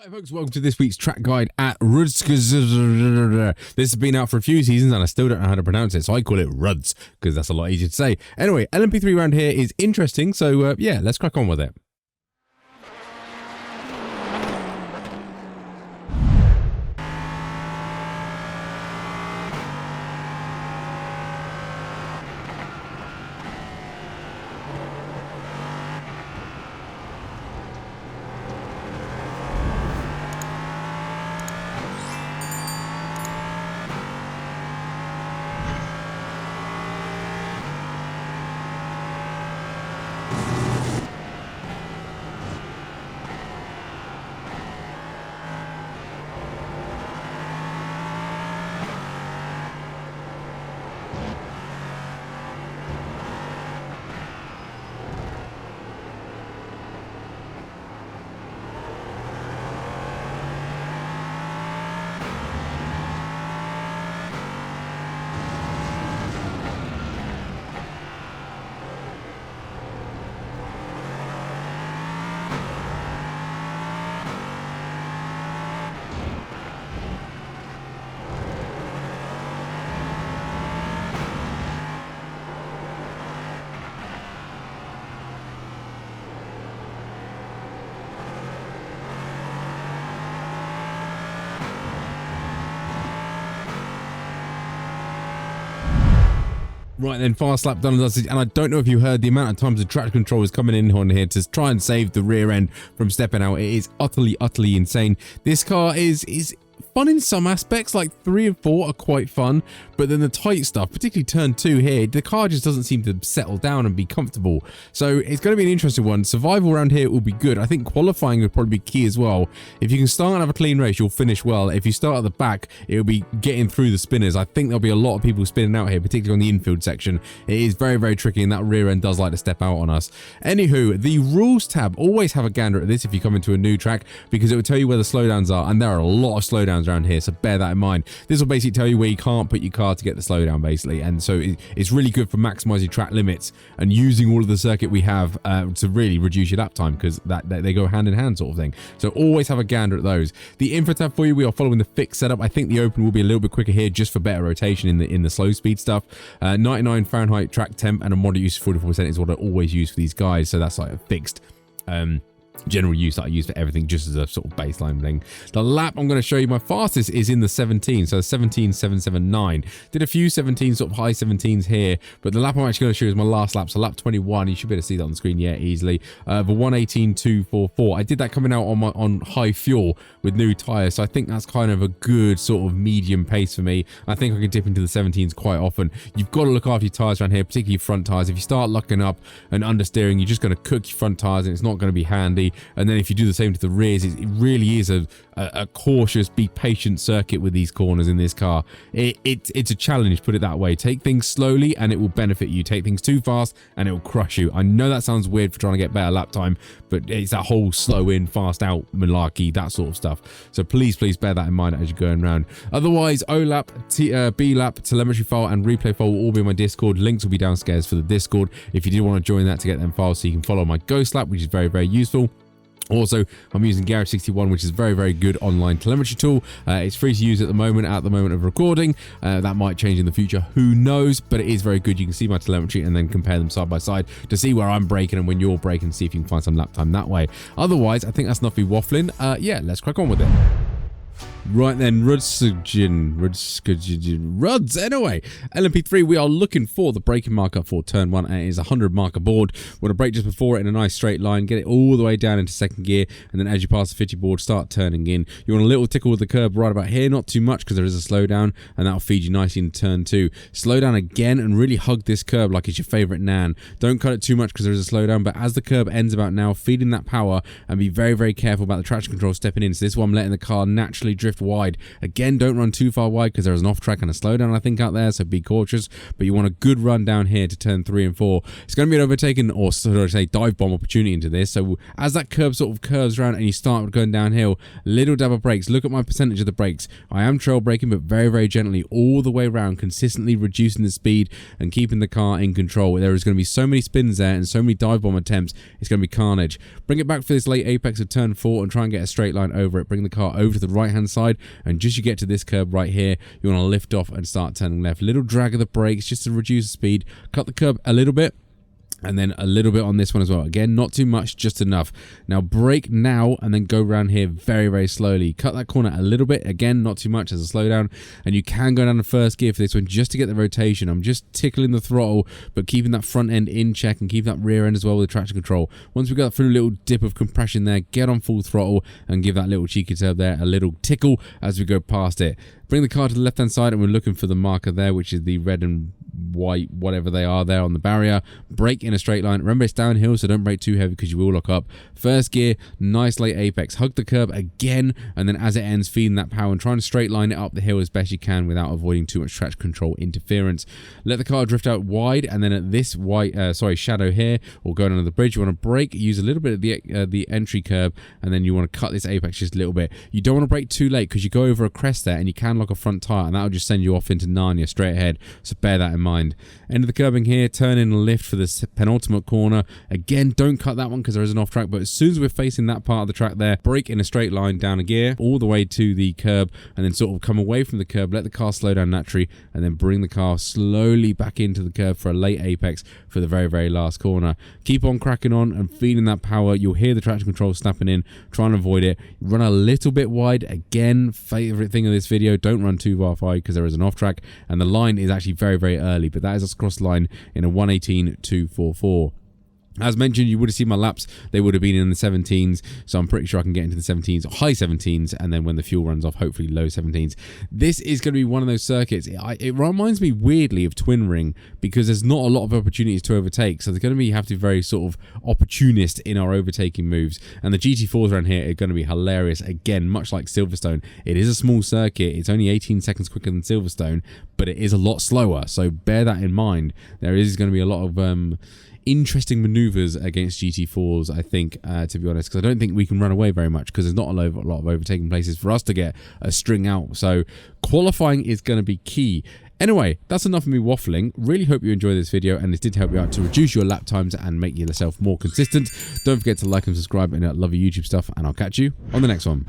Hi folks, welcome to this week's track guide at Rudskogen. This has been out for a few seasons and I still don't know how to pronounce it, so I call it Ruds, because that's a lot easier to say. Anyway, LMP3 round here is interesting, so yeah, let's crack on with it. Right then, fast lap done and dusted, and I don't know if you heard the amount of times the traction control is coming in on here to try and save the rear end from stepping out. It is utterly insane. This car is fun in some aspects, like 3 and 4 are quite fun, but then the tight stuff, particularly turn 2 here, the car just doesn't seem to settle down and be comfortable. So it's going to be an interesting one. Survival around here will be good. I think qualifying would probably be key as well. If you can start and have a clean race, you'll finish well. If you start at the back, it'll be getting through the spinners. I think there'll be a lot of people spinning out here, particularly on the infield section. It is very tricky, and that rear end does like to step out on us. Anywho, the rules tab, always have a gander at this if you come into a new track, because it will tell you where the slowdowns are, and there are a lot of slowdowns around here, so bear that in mind. This will basically tell you where you can't put your car to get the slowdown, basically, and so it's really good for maximizing track limits and using all of the circuit we have to really reduce your lap time, because they go hand in hand sort of thing. So always have a gander at those. The info tab for you, we are following the fixed setup. I think the open will be a little bit quicker here just for better rotation in the slow speed stuff. 99 Fahrenheit track temp and a moderate use 44% is what I always use for these guys, so that's like a fixed general use that I use for everything, just as a sort of baseline thing. The lap I'm going to show you, my fastest is in the 17, so 17.779. Did a few 17s, sort of high 17s here, but the lap I'm actually going to show you is my last lap, so lap 21. You should be able to see that on the screen, yeah, easily. The 118.244. I did that coming out on high fuel with new tires, so I think that's kind of a good sort of medium pace for me. I think I can dip into the 17s quite often. You've got to look after your tires around here, particularly your front tires. If you start lucking up and understeering, you're just going to cook your front tires and it's not going to be handy. And then if you do the same to the rears, it really is a cautious, be patient circuit with these corners in this car. It's a challenge, put it that way. Take things slowly and it will benefit you. Take things too fast and it will crush you. I know that sounds weird for trying to get better lap time, but it's that whole slow in, fast out malarkey, that sort of stuff. So please bear that in mind as you're going around. Otherwise, OLAP, BLAP, telemetry file and replay file will all be in my Discord. Links will be downstairs for the Discord if you do want to join that to get them files, so you can follow my Ghost Lap, which is very useful. Also, I'm using Garage 61, which is a very good online telemetry tool. It's free to use at the moment of recording. That might change in the future, who knows, but it is very good. You can see my telemetry and then compare them side by side to see where I'm braking and when you're braking, see if you can find some lap time that way. Otherwise, I think that's enough for me waffling. Yeah, let's crack on with it. Right then, Ruds. Anyway, LMP3, we are looking for the braking marker for turn 1, and it is a 100 marker board. Want to brake just before it in a nice straight line, get it all the way down into second gear, and then as you pass the 50 board, start turning in. You want a little tickle with the curb right about here, not too much because there is a slowdown, and that'll feed you nicely into turn 2. Slow down again and really hug this curb like it's your favorite nan. Don't cut it too much because there is a slowdown, but as the curb ends about now, feeding that power, and be very careful about the traction control stepping in. So this one I'm letting the car naturally drift drift wide. Again, don't run too far wide because there's an off track and a slowdown I think out there, so be cautious, but you want a good run down here to turn 3 and 4. It's going to be an overtaken, or sort of say dive bomb opportunity into this. So as that curve sort of curves around and you start going downhill, little dab of brakes. Look at my percentage of the brakes. I am trail braking, but very, very gently all the way around, consistently reducing the speed and keeping the car in control. There is going to be so many spins there and so many dive bomb attempts, it's going to be carnage. Bring it back for this late apex of turn 4 and try and get a straight line over it. Bring the car over to the right hand side, and just you get to this curb right here, you want to lift off and start turning left. Little drag of the brakes just to reduce the speed. Cut the curb a little bit, and then a little bit on this one as well. Again, not too much, just enough. Now brake now and then go around here very, very slowly. Cut that corner a little bit. Again, not too much as a slowdown. And you can go down to first gear for this one just to get the rotation. I'm just tickling the throttle, but keeping that front end in check and keep that rear end as well with the traction control. Once we got through a little dip of compression there, get on full throttle and give that little cheeky turb there a little tickle as we go past it. Bring the car to the left hand side and we're looking for the marker there, which is the red and white, whatever they are there on the barrier. Brake in a straight line. Remember, it's downhill, so don't brake too heavy because you will lock up. First gear, nice late apex. Hug the curb again, and then as it ends, feeding that power and trying to straight line it up the hill as best you can without avoiding too much traction control interference. Let the car drift out wide, and then at this white, shadow here, or going under the bridge, you want to brake, use a little bit of the entry curb, and then you want to cut this apex just a little bit. You don't want to brake too late because you go over a crest there, and you can lock a front tire, and that'll just send you off into Narnia straight ahead. So bear that in mind. End of the curbing here, turn in and lift for this penultimate corner. Again, don't cut that one because there is an off track, but as soon as we're facing that part of the track there, brake in a straight line down a gear all the way to the curb, and then sort of come away from the curb, let the car slow down naturally, and then bring the car slowly back into the curb for a late apex for the very, very last corner. Keep on cracking on and feeding that power. You'll hear the traction control snapping in. Try and avoid it. Run a little bit wide. Again, favorite thing of this video, don't run too far wide because there is an off track, and the line is actually very, very early, but that is a cross line in a 118.244. As mentioned, you would have seen my laps. They would have been in the 17s, so I'm pretty sure I can get into the 17s, or high 17s, and then when the fuel runs off, hopefully low 17s. This is going to be one of those circuits. It reminds me weirdly of Twin Ring because there's not a lot of opportunities to overtake, so they're going to have to be very sort of opportunist in our overtaking moves. And the GT4s around here are going to be hilarious. Again, much like Silverstone, it is a small circuit. It's only 18 seconds quicker than Silverstone, but it is a lot slower, so bear that in mind. There is going to be a lot of interesting maneuvers against GT4s, I think, to be honest, because I don't think we can run away very much because there's not a lot of overtaking places for us to get a string out. So qualifying is going to be key. Anyway, that's enough of me waffling. Really hope you enjoyed this video and this did help you out to reduce your lap times and make yourself more consistent. Don't forget to like and subscribe, and I love your YouTube stuff, and I'll catch you on the next one.